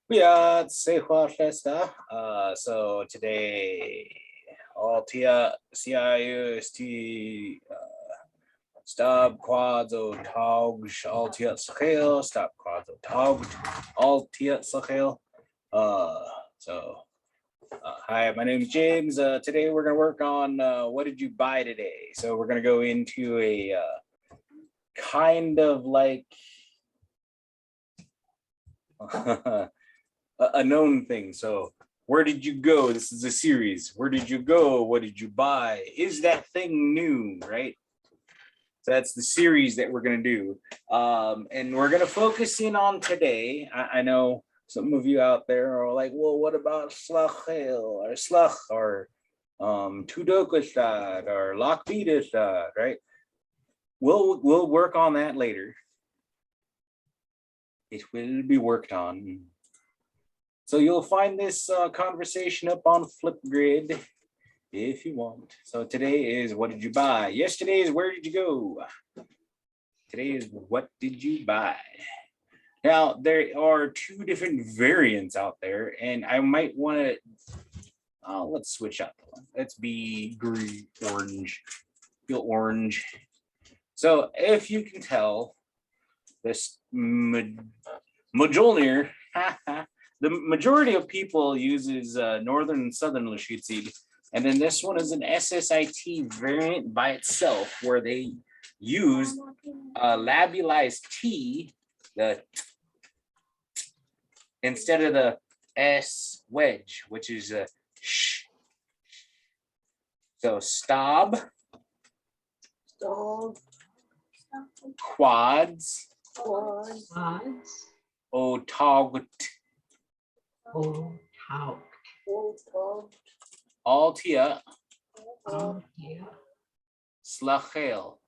Yeah, Sehua Festa. So today, all Tia CIUST stop quads o tog all Tia Sahel, stop quads o tog all Tia Sahel. So hi, my name is James. Today we're gonna work on what did you buy today? So we're gonna go into a kind of like a known thing. So where did you go? This is a series. Where did you go? What did you buy? Is that thing new, right? So that's the series that we're going to do. And we're going to focus in on today. I know some of you out there are like, well, what about Slachel or Slach or Tudokastad or Lockbeatastad, right? We'll work on that later. It will be worked on. So you'll find this conversation up on Flipgrid if you want. So today is what did you buy? Yesterday is where did you go? Today is what did you buy? Now there are two different variants out there, and I might want to. Let's switch up. Let's be green, orange, feel orange. So if you can tell, this Mjolnir. The majority of people uses northern and southern Lashutsi, and then this one is an SSIT variant by itself, where they use labulized T, the instead of the S wedge, which is a sh. So stab, quads, otogt, altia, slachel.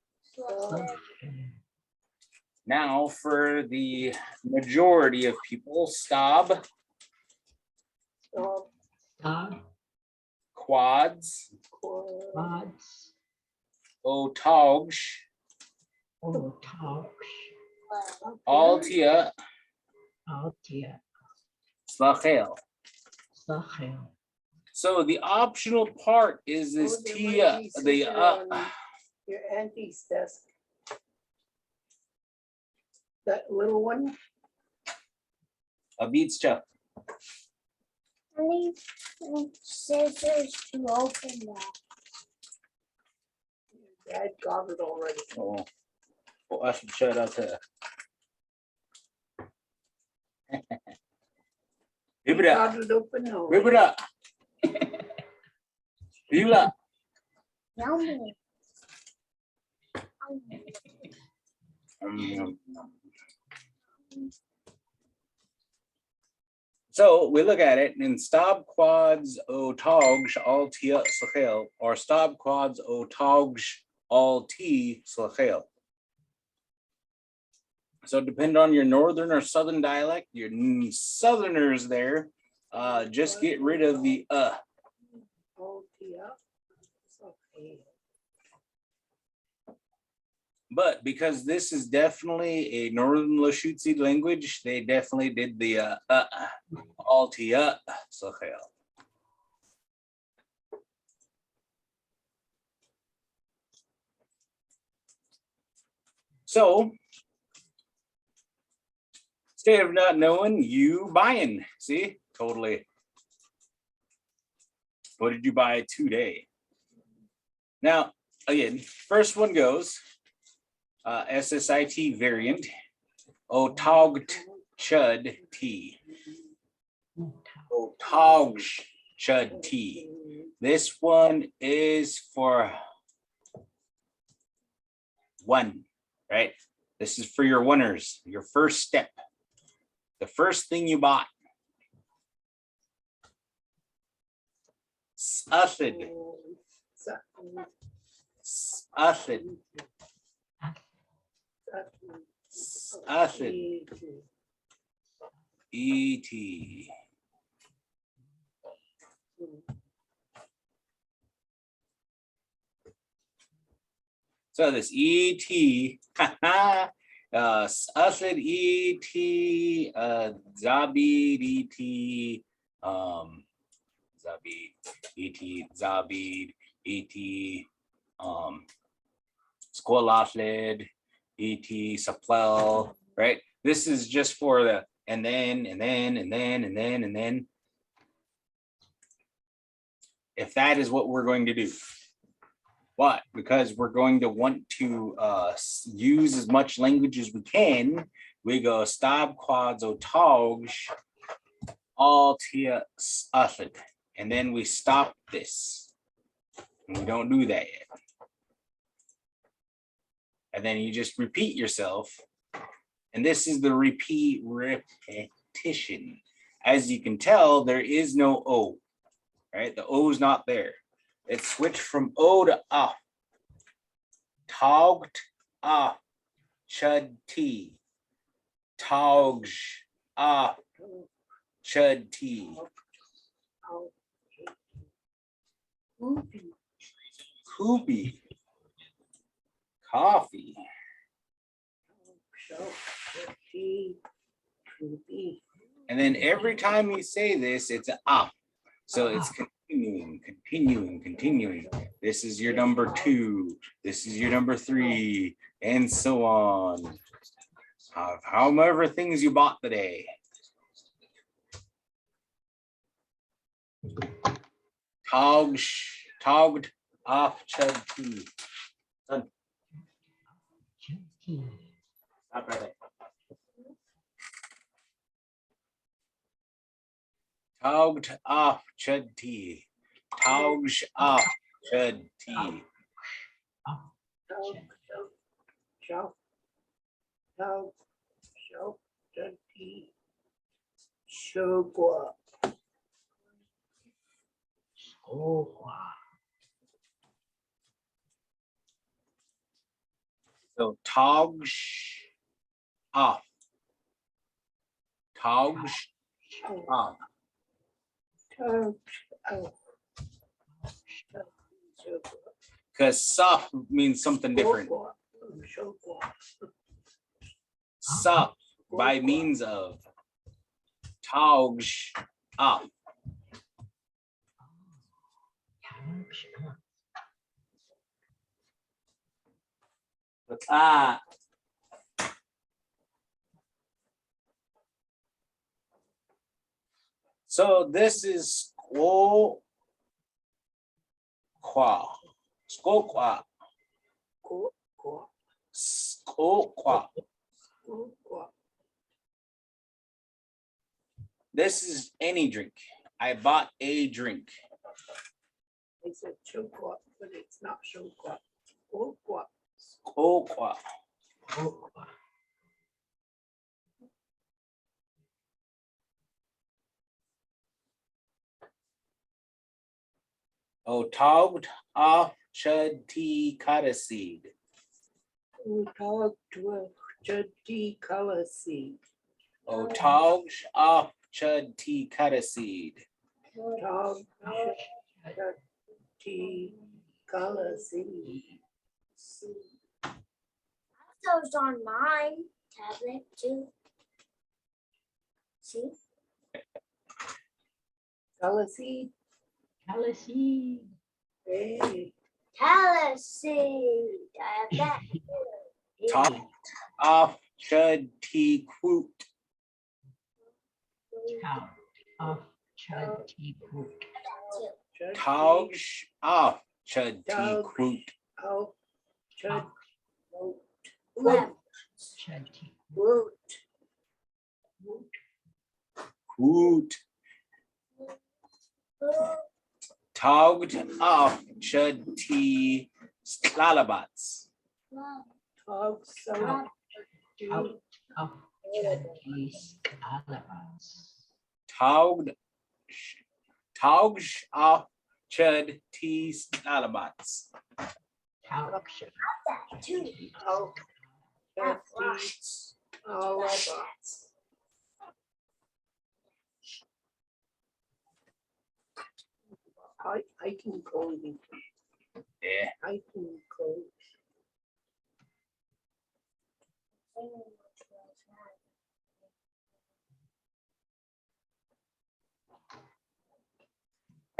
Now for the majority of people, stab, quads, otogsh, altia, slachel. So the optional part is this tia, the your auntie's desk. That little one. a beats chuck. I need scissors to open that. Dad got it already. Oh, well, I should shut up there. Rip it up. Got it open now. Rip it up. You up. Yummy. So we look at it and stab quads otogsh all t slachel, or stab quads otogsh all t slachel. So depend on your northern or southern dialect. Your southerners there, just get rid of the But because this is definitely a northern Lashutsi language, they definitely did the altia slachel. So instead of not knowing, you buying. See, totally. What did you buy today? Now, again, first one goes SSIT variant, otogt chud T. Otogt chud T. This one is for one, right? This is for your winners, your first step. The first thing you bought. Sufid. Sufid. Sufid. E.T. So this ET, Aslid et zabid et zabid et zabid et squalaslid et saplel, right? This is just for the and then. If that is what we're going to do. But because we're going to want to use as much language as we can, we go stab quads o togs all tia uslid. And then we stop this. And we don't do that yet. And then you just repeat yourself. And this is the repeat repetition. As you can tell, there is no O, right? The O is not there. It switched from O to A. Taugt A chud T. Taugs A chud T. Hoopy. Coffee. And then every time you say this, it's a ah. So it's continuing. This is your number 2. This is your number 3, and so on. However things you bought today. Togged off chud T. Stop right there. Togged off chud T. Togs off chud T. So togs off. Togs off. Because soft means something different. Soft by means of. Togs off. So this is squawk. Squawk. This is any drink. I bought a drink. They said chocolate, but it's not chocolate. Squawk. Oh, togged off chud tea cotton seed. Chuddy color seed. Oh, togged off chud tea cotton seed. Chuddy color seed. Those on my tablet too. See? Color seed. Hey. Caliseed. I have that. Togged off chud tea quoot. Togged off chud tea quoot. Oh, chud. Left. Root. Quoot. Togged off chud tea slalabats. Tog so. Togged off chud tea slalabats. Two. Oh. Have Chuddy. lots. Oh, I can call you. Yeah. I can call.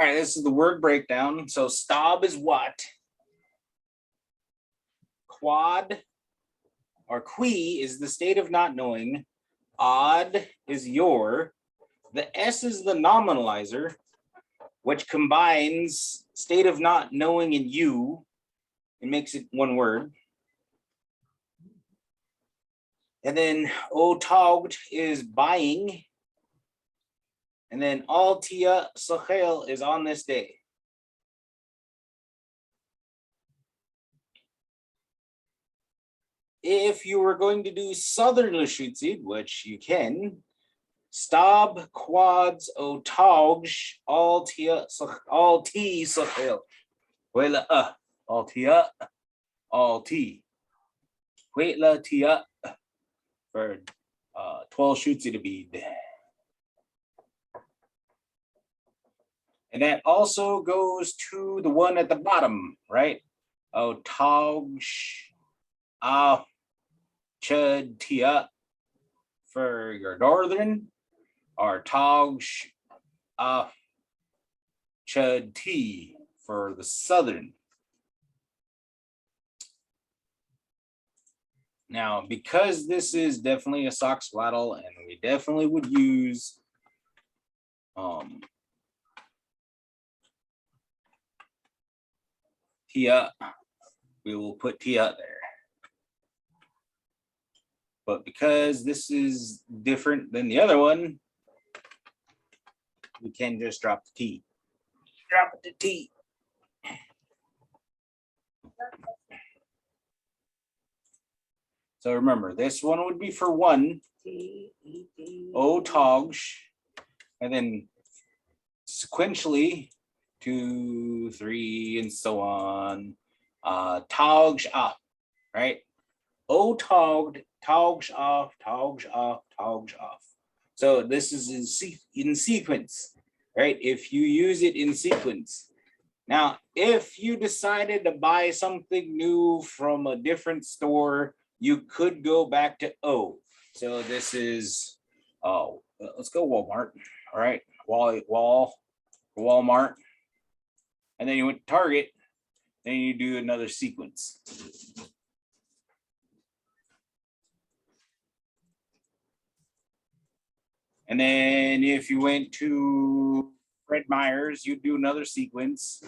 All right, this is the word breakdown. So stob is what? Quad or qui is the state of not knowing. Odd is your. The S is the nominalizer, which combines state of not knowing and you. It makes it one word. And then otogged is buying. And then altia sochel is on this day. If you were going to do Southern Lashutzid, which you can, stab, quads, otauj, altia sochel. Wela altia, alti. Wela tia for 12 Shutzid to bead. And that also goes to the one at the bottom, right? Otauj, chud tia for your northern, or tauj, chud t for the southern. Now, because this is definitely a sock swaddle, and we definitely would use tia, we will put tia there. But because this is different than the other one, we can just drop the T. Drop it to T. So remember, this one would be for one, otauj, and then sequentially 2, 3, and so on. Tauj up, right? Otogged, tauj off, tauj off, tauj off. So this is in sequence, right? If you use it in sequence. Now, if you decided to buy something new from a different store, you could go back to O. So this is, let's go Walmart, all right? Walmart. And then you went to Target, then you do another sequence. And then if you went to Fred Meyer's, you'd do another sequence.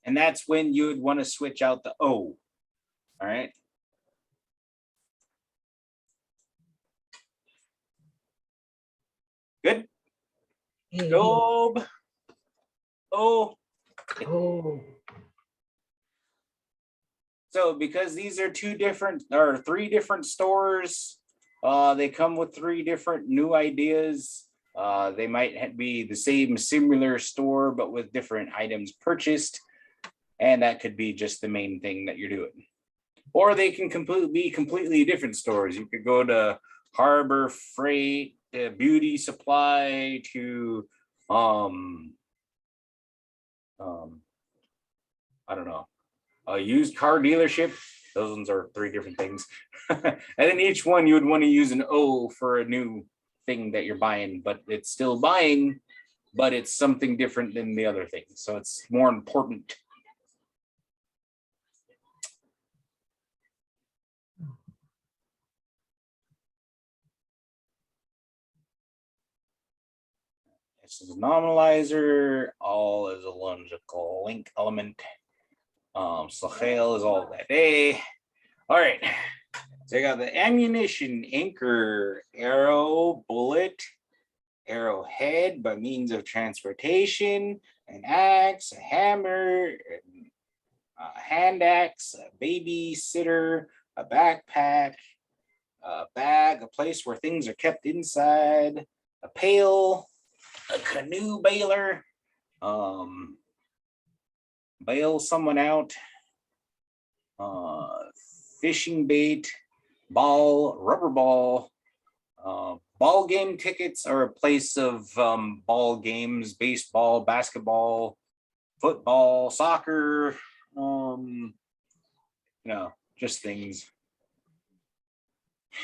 And that's when you would want to switch out the O. All right. Good. Job. O. So because these are three different stores, they come with 3 different new ideas. They might be the same similar store, but with different items purchased. And that could be just the main thing that you're doing. Or they can be completely different stores. You could go to Harbor Freight, Beauty Supply, to I don't know, a used car dealership. Those ones are 3 different things. And then each one you would want to use an O for a new thing that you're buying, but it's still buying, but it's something different than the other thing. So it's more important. This is a nominalizer, all is a logical link element. Sochel is all that day. All right. So I got the ammunition, anchor, arrow, bullet, arrowhead by means of transportation, an axe, a hammer, a hand axe, a babysitter, a backpack, a bag, a place where things are kept inside, a pail, a canoe baler, bail someone out, fishing bait, ball, rubber ball, ball game tickets are a place of ball games, baseball, basketball, football, soccer, just things.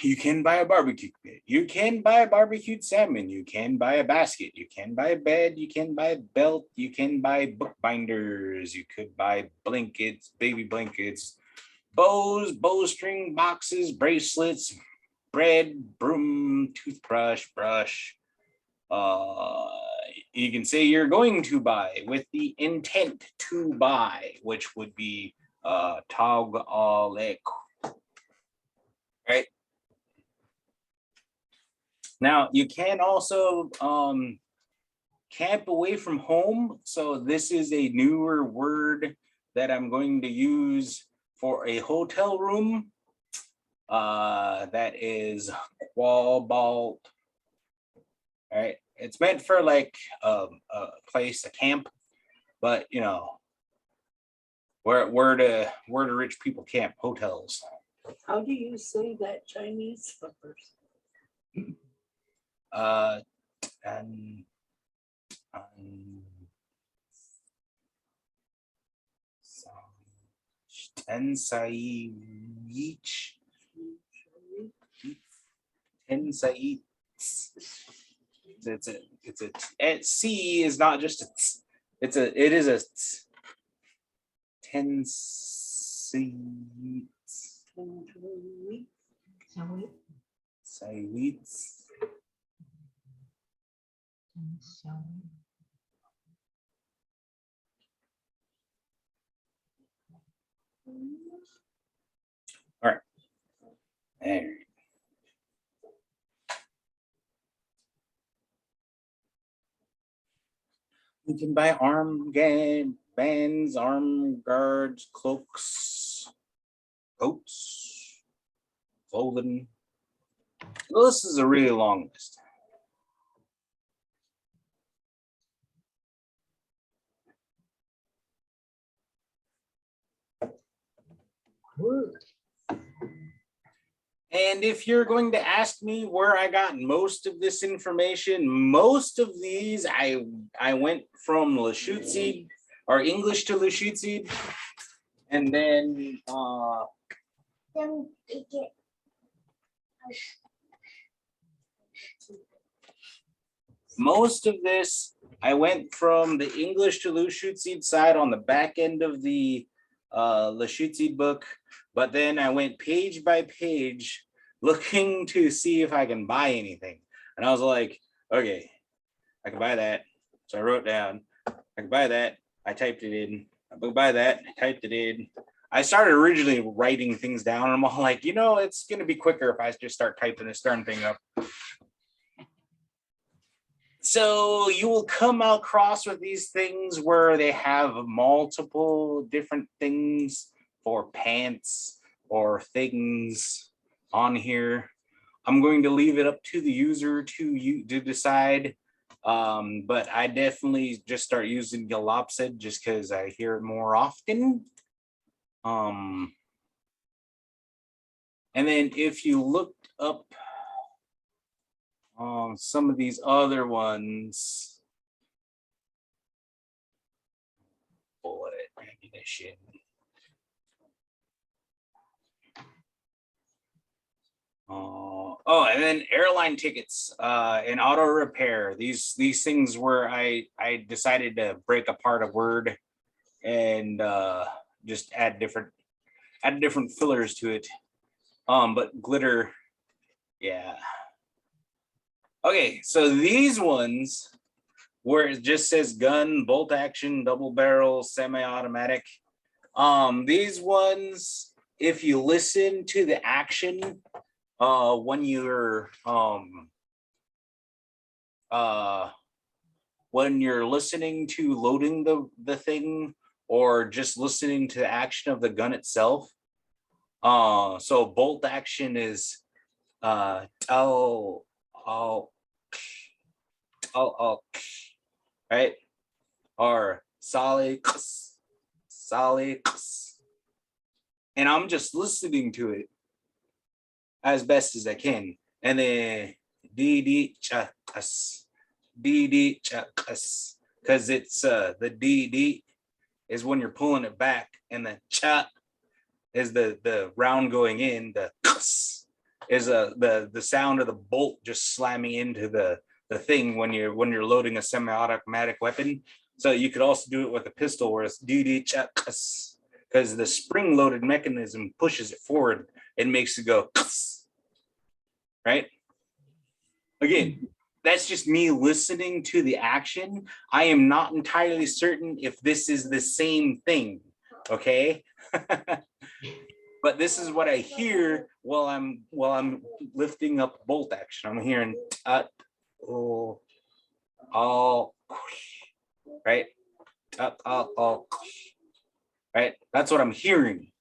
You can buy a barbecue pit. You can buy a barbecued salmon. You can buy a basket. You can buy a bed. You can buy a belt. You can buy bookbinders. You could buy blankets, baby blankets, bows, bowstring boxes, bracelets, bread, broom, toothbrush, brush. You can say you're going to buy with the intent to buy, which would be tag alek. Right? Now, you can also camp away from home. So this is a newer word that I'm going to use for a hotel room. That is quabalt. All right. It's meant for like a place, a camp, but you know, where do rich people camp? Hotels. How do you say that Chinese first? And Tensai each. Tensai. C is not just a t, it is a Tensai. Saiwits. All right. There. You can buy arm bands, arm guards, cloaks, coats, clothing. Well, this is a really long list. And if you're going to ask me where I got most of this information, most of these I went from Lushootseed or English to Lushootseed, and then it get most of this I went from the English to Lushootseed side on the back end of the Lushootseed book, but then I went page by page looking to see if I can buy anything. And I was like, okay, I can buy that. So I wrote down, I can buy that. I typed it in. I can buy that. I typed it in. I started originally writing things down. And I'm all like, you know, it's going to be quicker if I just start typing this darn thing up. So you will come across with these things where they have multiple different things for pants or things on here. I'm going to leave it up to the user to decide. But I definitely just start using Galopsed just because I hear it more often. And then if you looked up some of these other ones, bullet ammunition. Oh, and then airline tickets and auto repair. These things where I decided to break apart a word and just add different fillers to it. But glitter, yeah. Okay, so these ones where it just says gun, bolt action, double barrel, semi-automatic. These ones, if you listen to the action when you're listening to loading the thing or just listening to the action of the gun itself. So bolt action is right? Or solix. And I'm just listening to it as best as I can. And then DD chakas. Because it's the DD is when you're pulling it back, and the cha is the round going in. The is the sound of the bolt just slamming into the thing when you're loading a semi-automatic weapon. So you could also do it with a pistol where it's because the spring-loaded mechanism pushes it forward and makes it go right. Again, that's just me listening to the action. I am not entirely certain if this is the same thing. Okay. But this is what I hear while I'm lifting up bolt action. I'm hearing all right, all right. That's what I'm hearing.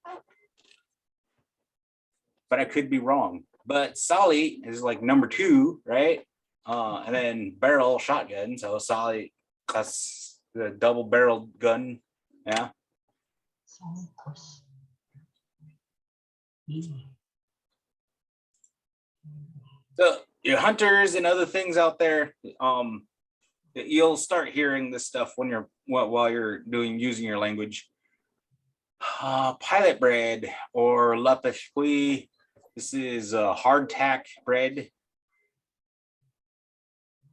But I could be wrong. But Solly is like number 2, right? And then barrel shotgun. So Solly, that's the double barreled gun. Yeah. So your hunters and other things out there, you'll start hearing this stuff when you're while you're using your language. Pilot bread or lapachqui. This is hardtack bread.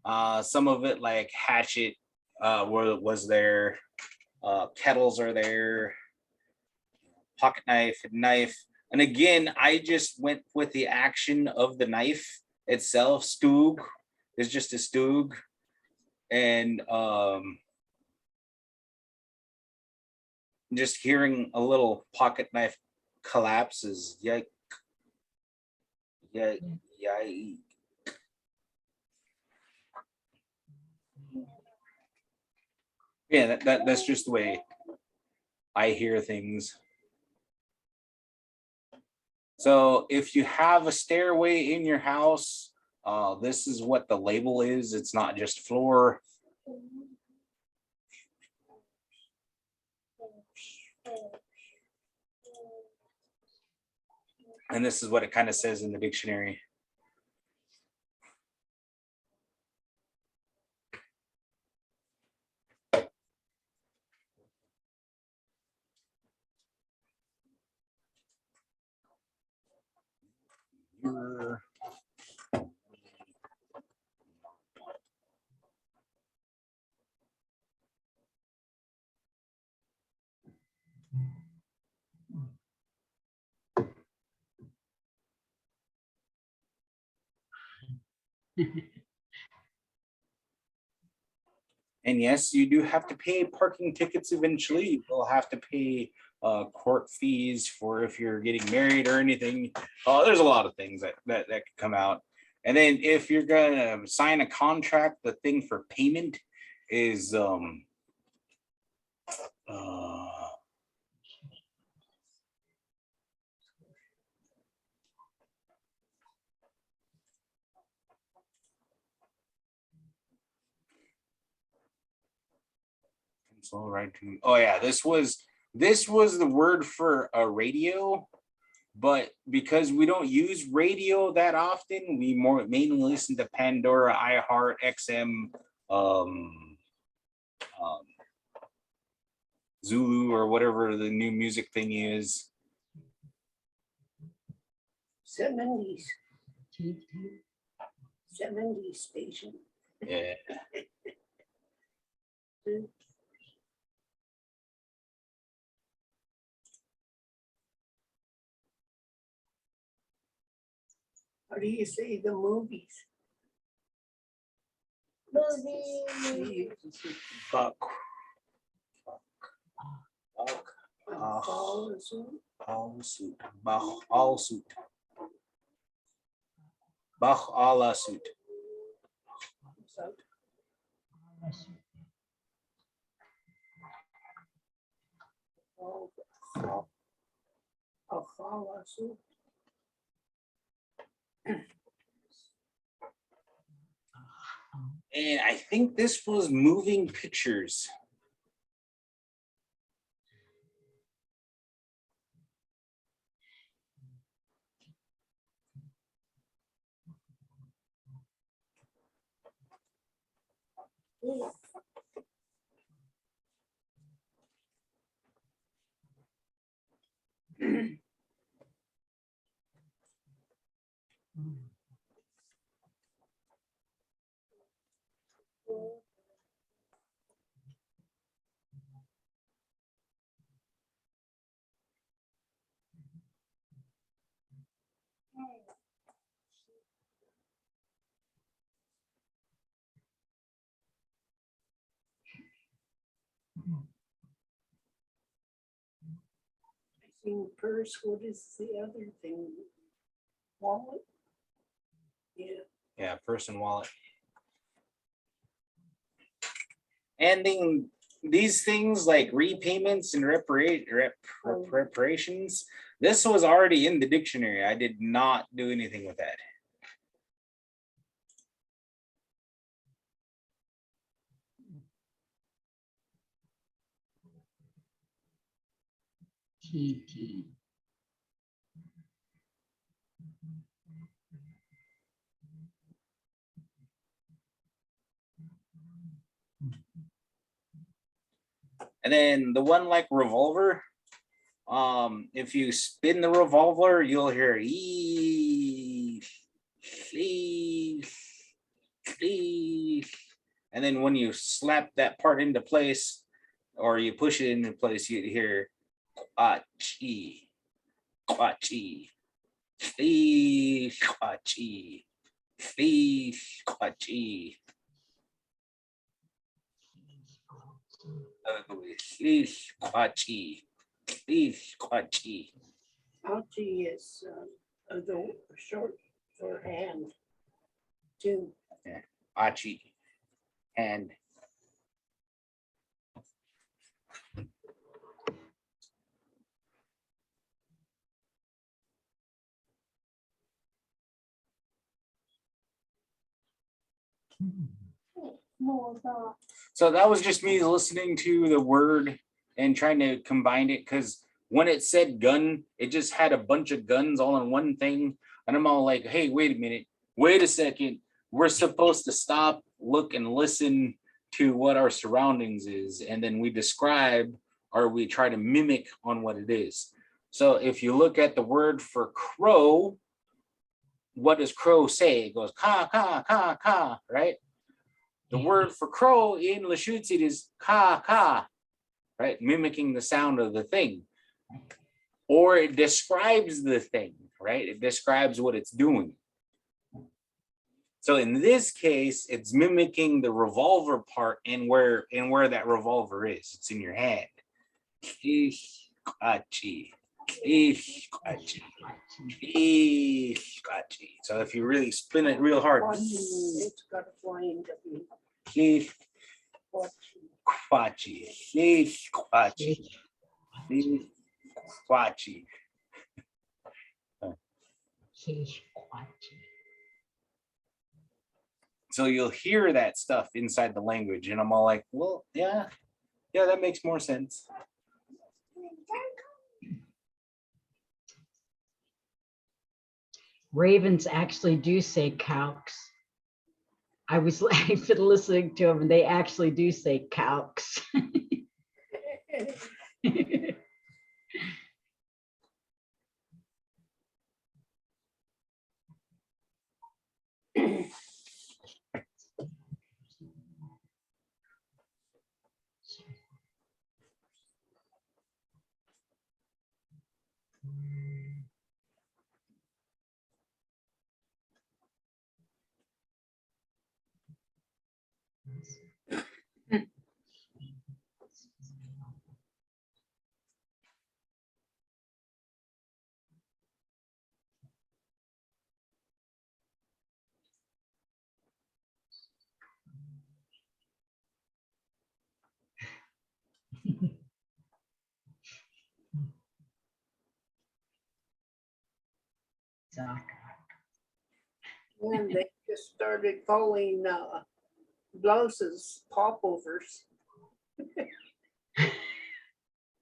Some of it like hatchet was there. Kettles are there. Pocket knife and knife. And again, I just went with the action of the knife itself. Stoog is just a stoog. And just hearing a little pocket knife collapses. Yike. Yeah. Yeah, that's just the way I hear things. So if you have a stairway in your house, this is what the label is. It's not just floor. And this is what it kind of says in the dictionary. And yes, you do have to pay parking tickets eventually. You'll have to pay court fees for if you're getting married or anything. There's a lot of things that could come out. And then if you're gonna sign a contract, the thing for payment is so right to, oh yeah, this was the word for a radio, but because we don't use radio that often, we mainly listen to Pandora, iHeart, XM, Zulu, or whatever the new music thing is. 70s. 70s station. Yeah. How do you say the movies? Movie. Buck. Fall suit. All suit. Bach all suit. Bach a la suit. A fall suit. And I think this was moving pictures. I seen purse, what is the other thing? Wallet? Yeah, Yeah, person wallet. And then these things like repayments and reparations, this was already in the dictionary. I did not do anything with that. TT. And then the one like revolver, if you spin the revolver, you'll hear and then when you slap that part into place or you push it into place, you hear kwachi, kwachi, kwachi, kwachi. Kwachi, kwachi. Achi is the short for hand. Too. Achi. And More about so that was just me listening to the word and trying to combine it because when it said gun, it just had a bunch of guns all in one thing. And I'm all like, hey, wait a minute, wait a second. We're supposed to stop, look, and listen to what our surroundings is. And then we describe or we try to mimic on what it is. So if you look at the word for crow, what does crow say? It goes ka, ka, ka, ka, right? The word for crow in Lashutsit is ka ka, right? Mimicking the sound of the thing. Or it describes the thing, right? It describes what it's doing. So in this case, it's mimicking the revolver part and where that revolver is. It's in your hand. So if you really spin it real hard, It's got a flying W. Kwachi, kwachi, kwachi. So you'll hear that stuff inside the language, and I'm all like, well, yeah, that makes more sense. Ravens actually do say calx. I was I've been listening to them and they actually do say calx. And they just started calling blouses popovers.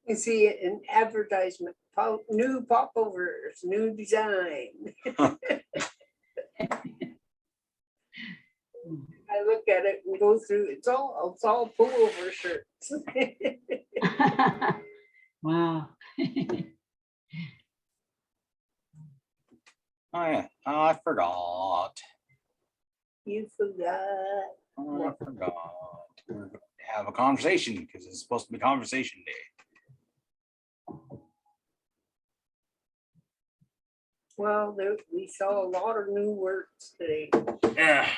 You see it in advertisement, new popovers, new design. I look at it and go through, it's all pullover shirts. Wow. Oh yeah, I forgot. You forgot. I forgot. We're going to have a conversation because it's supposed to be conversation day. Well, we saw a lot of new words today. Yeah.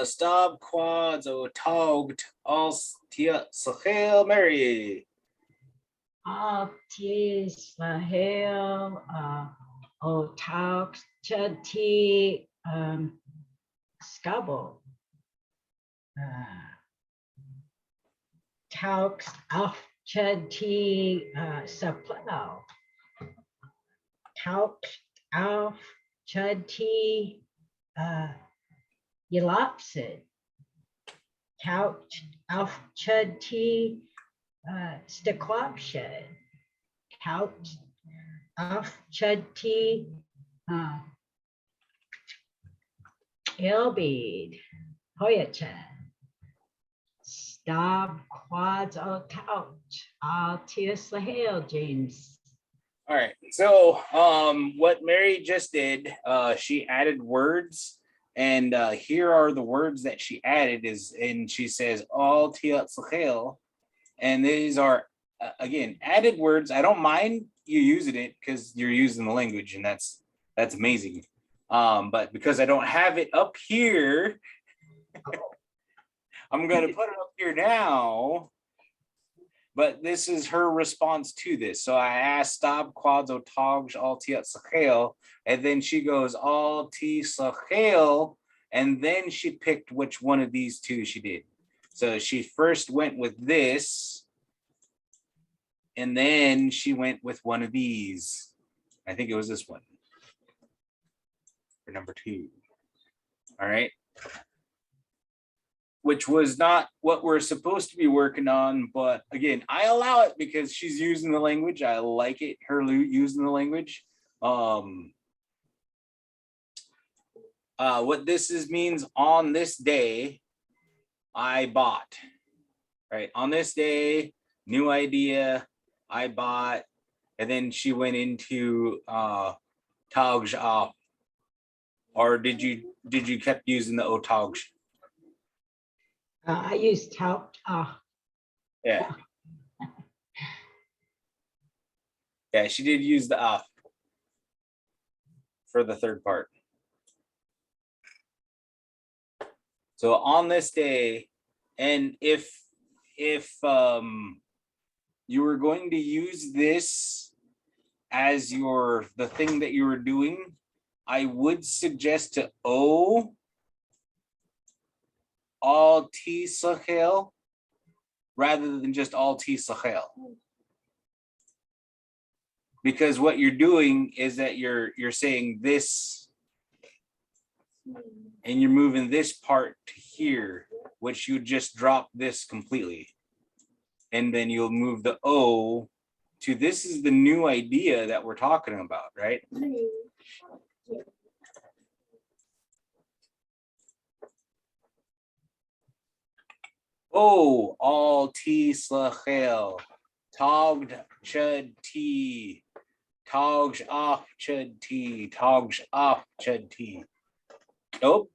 Stop quads o togged als tia sachel Mary. Altis Lahel, Otauk, Chati, Skabo, Taux, Auf, Chati, Saplau, Taux, Auf, Chati, Yelopsid, Taux, Auf, Chati, Stequapshed, Taux, Auf, Chati, Ilbid, Hoyachan, Stab, Quads, Couch, Altius Lahale, James. All right. So what Mary just did, she added words, and here are the words that she added and she says all tia sachel, and these are again added words. I don't mind you using it because you're using the language, and that's amazing. But because I don't have it up here, I'm gonna put it up here now. But this is her response to this. So I asked stop quads o togs all ti sachel, and then she goes all ti sachel, and then she picked which one of these two she did. So she first went with this, and then she went with one of these. I think it was this one for number 2. All right. Which was not what we're supposed to be working on. But again, I allow it because she's using the language. I like it, her using the language. What this means on this day, I bought, right? On this day, new idea, I bought, and then she went into Tauj off. Or did you kept using the Otauj? I use Tauch. Yeah. Yeah, she did use the off for the third part. So on this day, and if you were going to use this as the thing that you were doing, I would suggest to O all T Sachel rather than just all T Sachel. Because what you're doing is that you're saying this and you're moving this part to here, which you just drop this completely. And then you'll move the O to this is the new idea that we're talking about, right? Oh, all T slachel, togged chud T, togged off chud T, togged off chud T. Nope.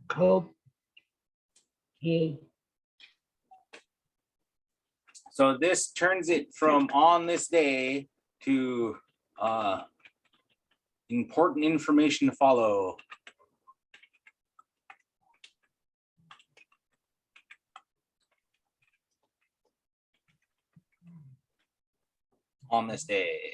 Cope. He. So this turns it from on this day to important information to follow. On this day.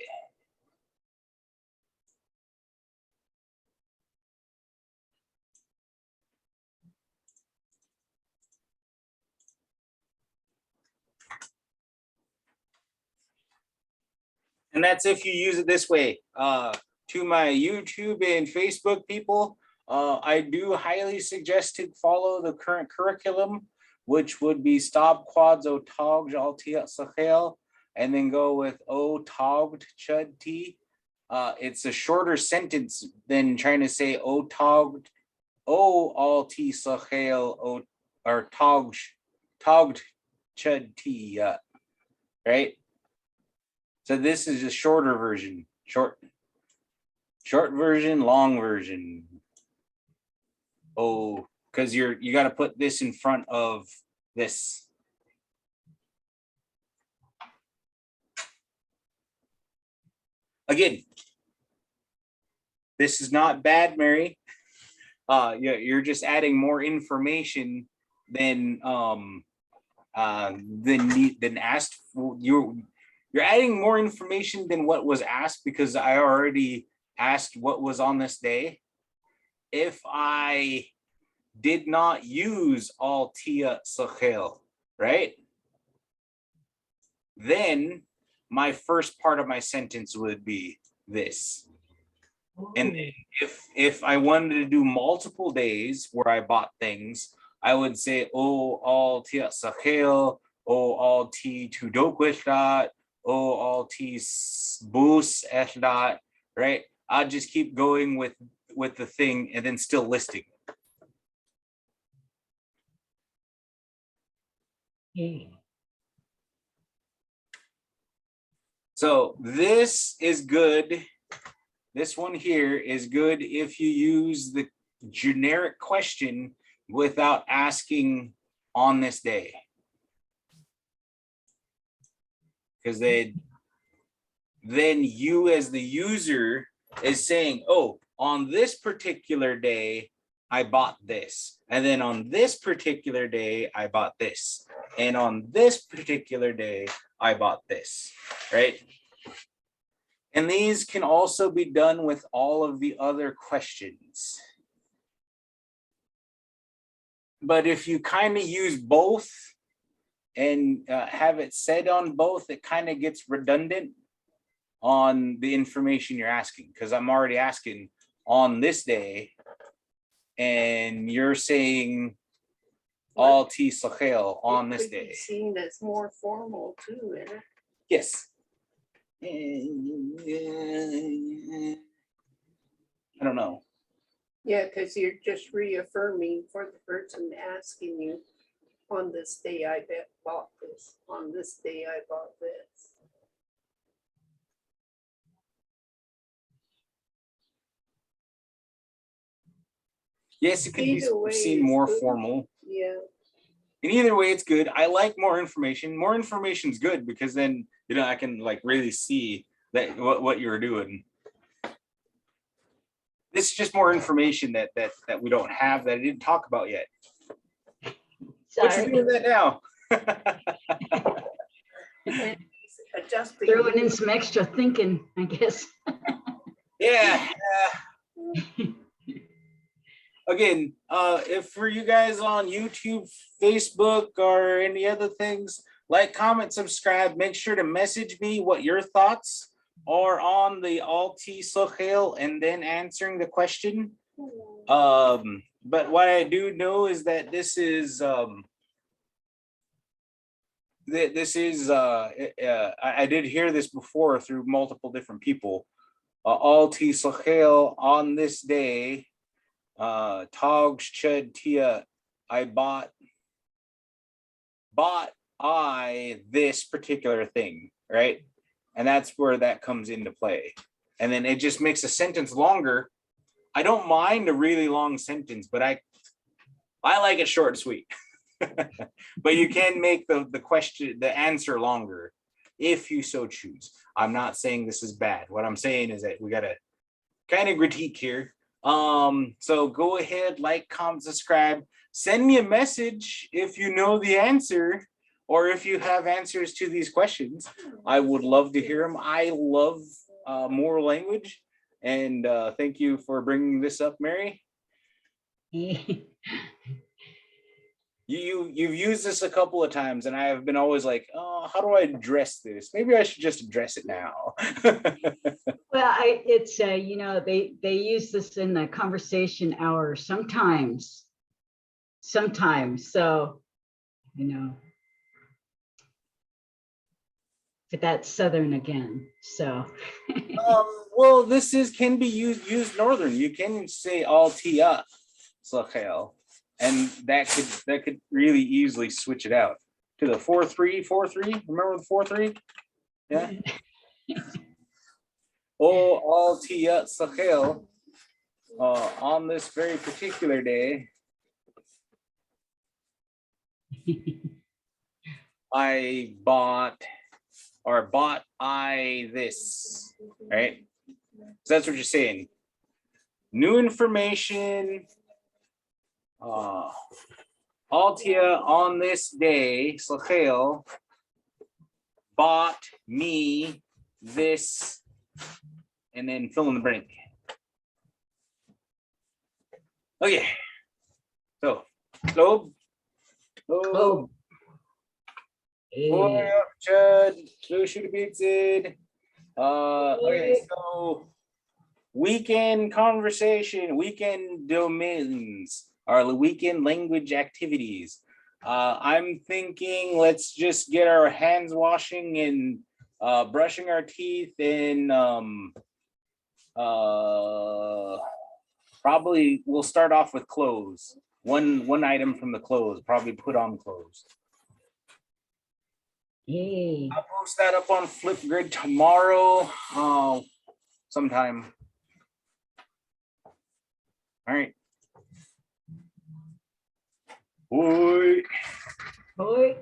And that's if you use it this way. To my YouTube and Facebook people, I do highly suggest to follow the current curriculum, which would be stop quads o togged al sachel, and then go with o togged chud t. It's a shorter sentence than trying to say o togged o all t sachel o or togged chud t, right? So this is a shorter version, short version, long version. Oh, because you got to put this in front of this. Again, this is not bad, Mary. You're just adding more information than asked. You're adding more information than what was asked, because I already asked what was on this day. If I did not use all tia sachel, right? Then my first part of my sentence would be this. And if I wanted to do multiple days where I bought things, I would say, oh, all tia sachel, oh, all ti tudokwishdat, oh, all ti bus eshdat, right? I'll just keep going with the thing and then still listing. So this is good. This one here is good if you use the generic question without asking on this day. Because then you as the user is saying, oh, on this particular day, I bought this. And then on this particular day, I bought this. And on this particular day, I bought this, right? And these can also be done with all of the other questions. But if you kind of use both and have it said on both, it kind of gets redundant on the information you're asking, because I'm already asking on this day, and you're saying all ti sachel on this day. Seen as more formal too, isn't it? Yes. I don't know. Yeah, because you're just reaffirming for the person asking you, on this day I bought this, on this day I bought this. Yes, it could Either way seem is more good. formal. Yeah, And either way, it's good. I like more information. More information is good, because then, I can like really see that what you're doing. This is just more information that we don't have, that I didn't talk about yet. What you doing with that now? adjusting. Throwing in some extra thinking, I guess. Yeah. Again, if for you guys on YouTube, Facebook, or any other things, like, comment, subscribe. Make sure to message me what your thoughts are on the all ti sachel and then answering the question. But what I do know is that this is I did hear this before through multiple different people. All ti sachel on this day. Togs chud tia, I bought I this particular thing, right? And that's where that comes into play. And then it just makes a sentence longer. I don't mind a really long sentence, but I like it short and sweet. But you can make the answer longer if you so choose. I'm not saying this is bad. What I'm saying is that we gotta kind of critique here. So go ahead, like, comment, subscribe, send me a message if you know the answer, or if you have answers to these questions. I would love to hear them. I love more language, and thank you for bringing this up, Mary. You've used this a couple of times, and I have been always like, oh, how do I address this? Maybe I should just address it now. Well, it's they use this in the conversation hour sometimes. So, but that's Southern again. So. Well, this can be used Northern. You can say all tia sachel, and that could really easily switch it out to the 4-3-4-3. Remember the 4-3? Yeah. O Altia Sachel, on this very particular day, I bought I this, right? So that's what you're saying. New information. Altia on this day, Sachel, bought me this, and then fill in the blank. Okay. So, Globe. Oh. Boy Hey. up, Chad. Blue should have beats it. Okay, so weekend conversation, weekend domains, or weekend language activities. I'm thinking let's just get our hands washing and brushing our teeth and probably we'll start off with clothes. One item from the clothes, probably put on clothes. Yay. I'll post that up on Flipgrid tomorrow, sometime. All right. Boy. Boy.